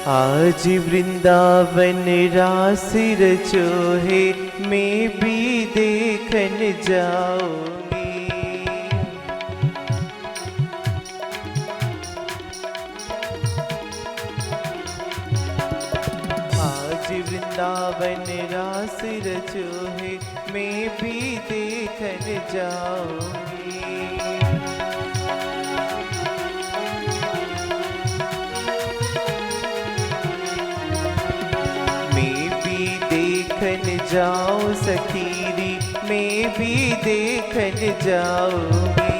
आज वृंदावन रास रचो है, मैं भी देखन जाऊंगी। आज वृंदावन रास रचो है, मैं भी देखन जाऊंगी। देखन जाऊं सखीरी, मैं भी देखन जाऊंगी।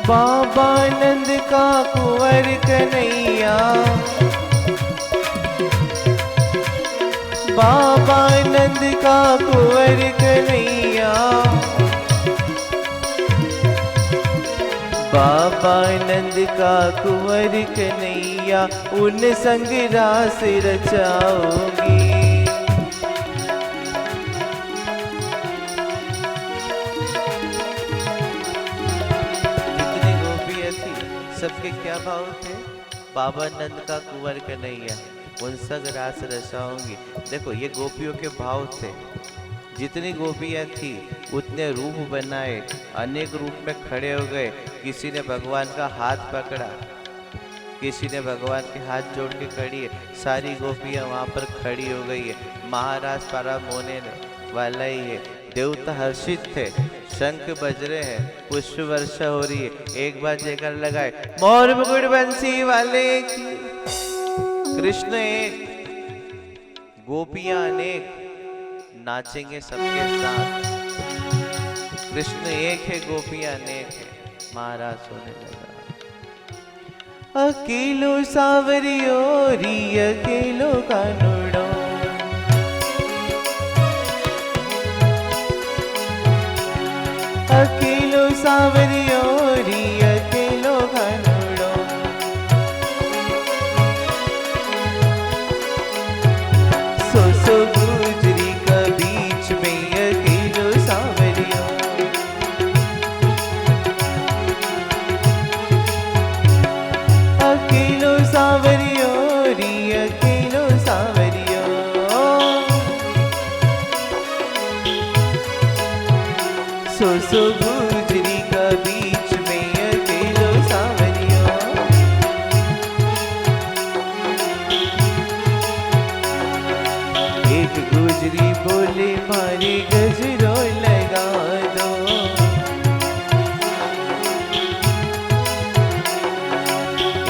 बाबा नंद का कुंवर कन्हैया, बाबा नंद का कुंवर कन्हैया, बाबा नंद का कुंवर कन्हैया, उन संग रास रचाऊंगी। जितनी गोपियां थी सबके क्या भाव थे? बाबा नंद का कुंवर कन्हैया, उन संग रास रचाऊंगी। देखो ये गोपियों के भाव थे। जितनी गोपियां थी उतने रूप बनाए, अनेक रूप में खड़े हो गए। किसी ने भगवान का हाथ पकड़ा, किसी ने भगवान के हाथ जोड़ के खड़ी है। सारी गोपियां वहां पर खड़ी हो गई है। महाराज प्रारंभ होने वाला ही है। देवता हर्षित थे, शंख बज रहे हैं, पुष्प वर्षा हो रही है। एक बार जयकार लगाए, मोर मुकुट बंसी वाले की। कृष्ण एक, गोपियां अनेक, नाचेंगे सबके साथ। कृष्ण एक है, गोपियां अनेक है। महाराज होने लगा, अकेलो सावरियो री अकेलो कानुड़ो, अकेलो सावरियो री अकेलो कानुड़ो। सो गुजरी का बीच में अकेलो सावरियो, अकेलो सावरियो री अकेलो सावरियो। सो गुजरी का बीच में अकेलो सावरियो। एक गुजरी बोले मारे गजरो लगा दो,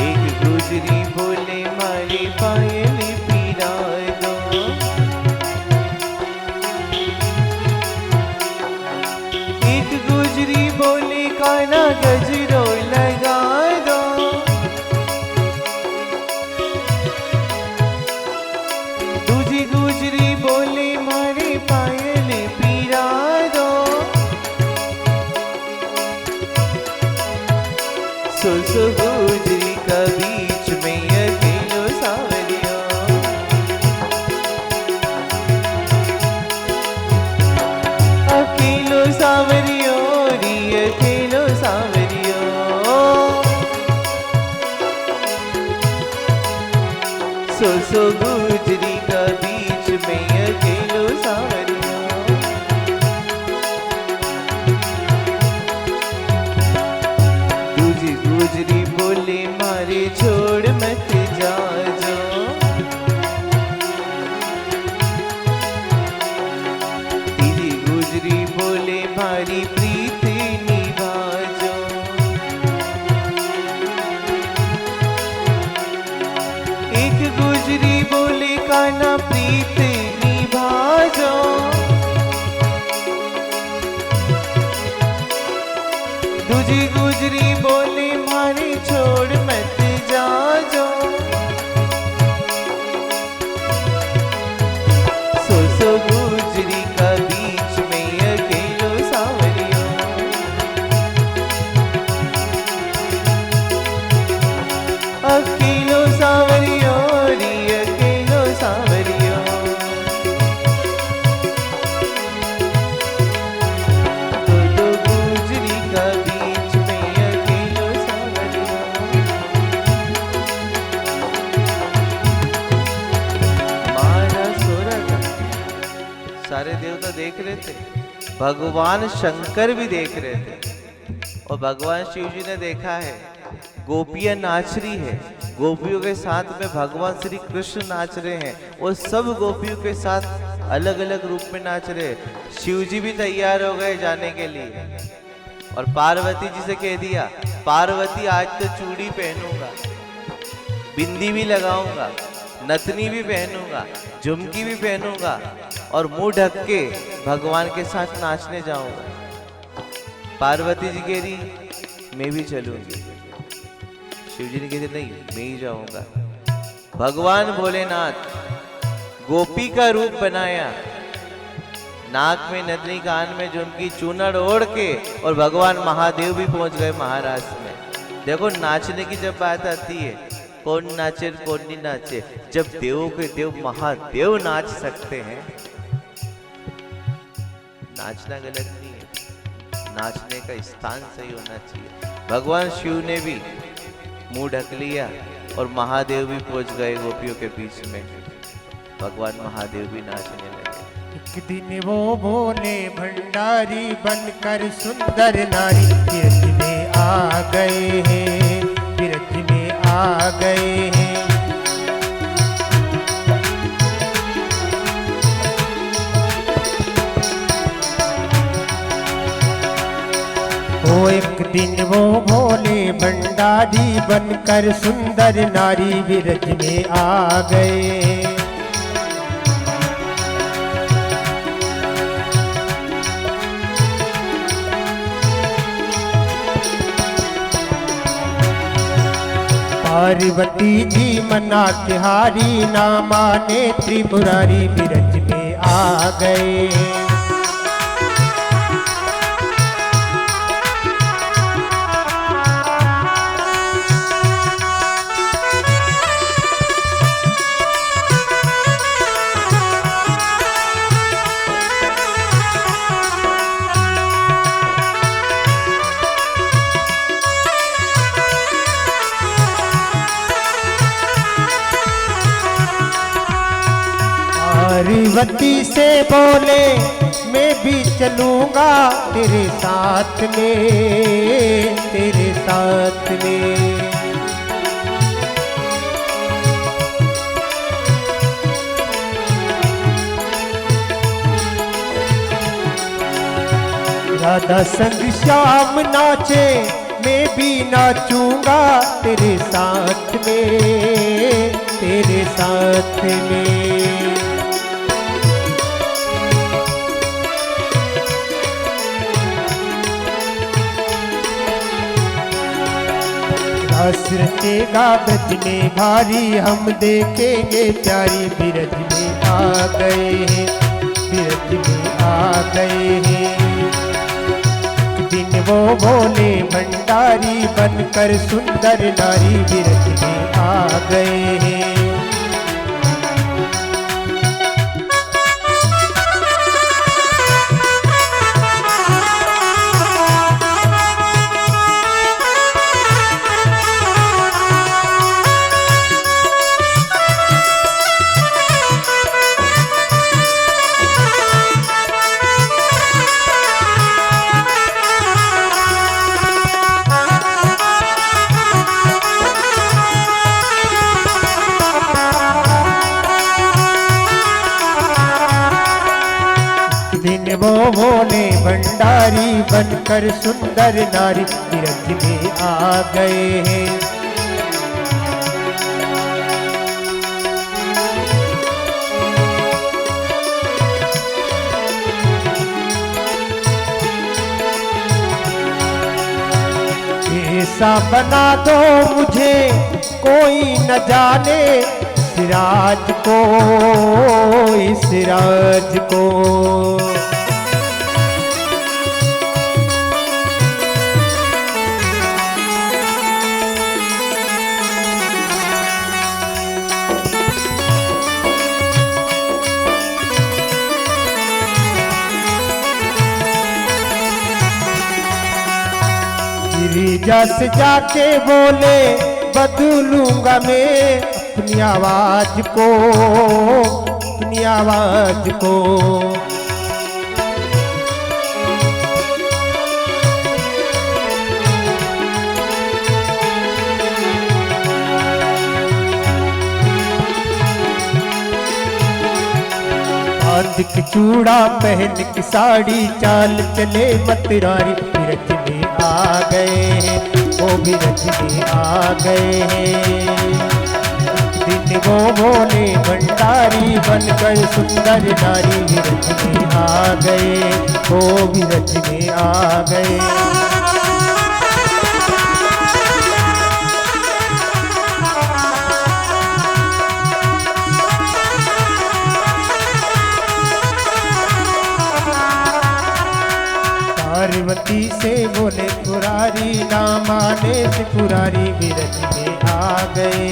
एक गुजरी बोले मारे पायल पीरा दो। एक गुजरी बोले काना गजरो लगा दो, दूजी गुजरी बोले मारे पायल पीरा दो। सो गुजरी का बीच में अकेलो सावरियो, अकेलो सावरियो री अकेलो सावरियो। सो गुजरी का बीच में अकेलो सावरियो। दूजी गुजरी बोले मारे छोड़ मत जाओ, तीजी गुजरी बोले मारी प्रीत निभाजो। एक गुजरी बोले काना प्रीत निभाजो, दूजी गुजरी बोले मारे छोड़ मत जाओ। सो गुजरी का बीच में अकेलो सावरियो, अकेलो सावरियो री अकेलो सावरियो। दो गुजरी देख रहे थे, भगवान शंकर भी देख रहे थे। और भगवान शिव जी ने देखा है गोपियां नाच रही है, गोपियों के साथ में भगवान श्री कृष्ण नाच रहे हैं, और सब गोपियों के साथ अलग अलग रूप में नाच रहे हैं। शिव जी भी तैयार हो गए जाने के लिए, और पार्वती जी से कह दिया, पार्वती आज तो चूड़ी पहनूंगा, बिंदी भी लगाऊंगा, नथनी भी पहनूंगा, झुमकी भी पहनूंगा, और मुंह ढक के भगवान के साथ नाचने जाऊंगा। पार्वती जी कह रही मैं भी चलूंगी। शिव जी ने कह दिया नहीं, मैं ही जाऊंगा। भगवान भोलेनाथ गोपी का रूप बनाया, नाक में नथनी, कान में झुमकी, चूनड़ ओढ़ के, और भगवान महादेव भी पहुंच गए महाराष्ट्र में। देखो नाचने की जब बात आती है, कौन नाचे कौन नहीं नाचे, जब देवों के देव महादेव नाच सकते हैं, नाचना गलत नहीं है, नाचने का स्थान सही होना चाहिए। भगवान शिव ने भी मुंह ढक लिया, और महादेव भी पहुंच गए गोपियों के बीच में। भगवान महादेव भी नाचने लगे। एक दिन वो बोले भंडारी बनकर सुंदर नारी तीर्थ में आ गए हैं, तीर्थ में आ गए हैं। एक दिन वो भोले भंडारी बनकर सुंदर नारी विरज में आ गए। पार्वती जी मना के हारी, ना माने त्रिपुरारी विरज में आ गए। पार्वती से बोले मैं भी चलूंगा तेरे साथ में, तेरे साथ में। राधा संग श्याम नाचे मैं भी नाचूंगा तेरे साथ में, तेरे साथ में। रचेगा ब्रज में भारी, हम देखेंगे प्यारी बिरज में आ गए हैं, बिरज में आ गए हैं। दिन वो बोले भंडारी बनकर सुंदर नारी बिरज में आ गए हैं। वो भोले भंडारी बनकर सुंदर नारी बिरज में आ गए हैं। ऐसा बना दो मुझे कोई न जाने, सिराज को, इस राज को। गिरिजा से जाके बोले बदलूंगा मैं अपनी आवाज को, अपनी आवाज को। चूड़ा पहन के साड़ी चाल चले मतरारी बिरज में आ गए हैं, वो बिरज में आ गए हैं। दिन वो बोले भंडारी बनकर सुंदर नारी बिरज में आ गए, वो बिरज में आ गए। पार्वती से बोले पुरारी ना माने त्रिपुरारी बिरज में आ गए।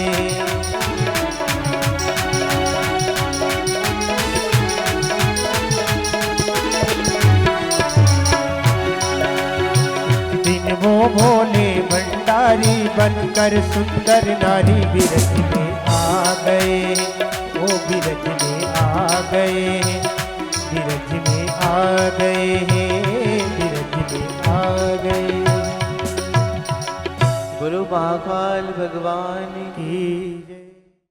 दिन वो बोले भंडारी बनकर सुंदर नारी बिरज में आ गए, वो बिरज में आ गए, बिरज में आ गए हैं, बिरज में आ गए। गुरु महाकाल भगवान की की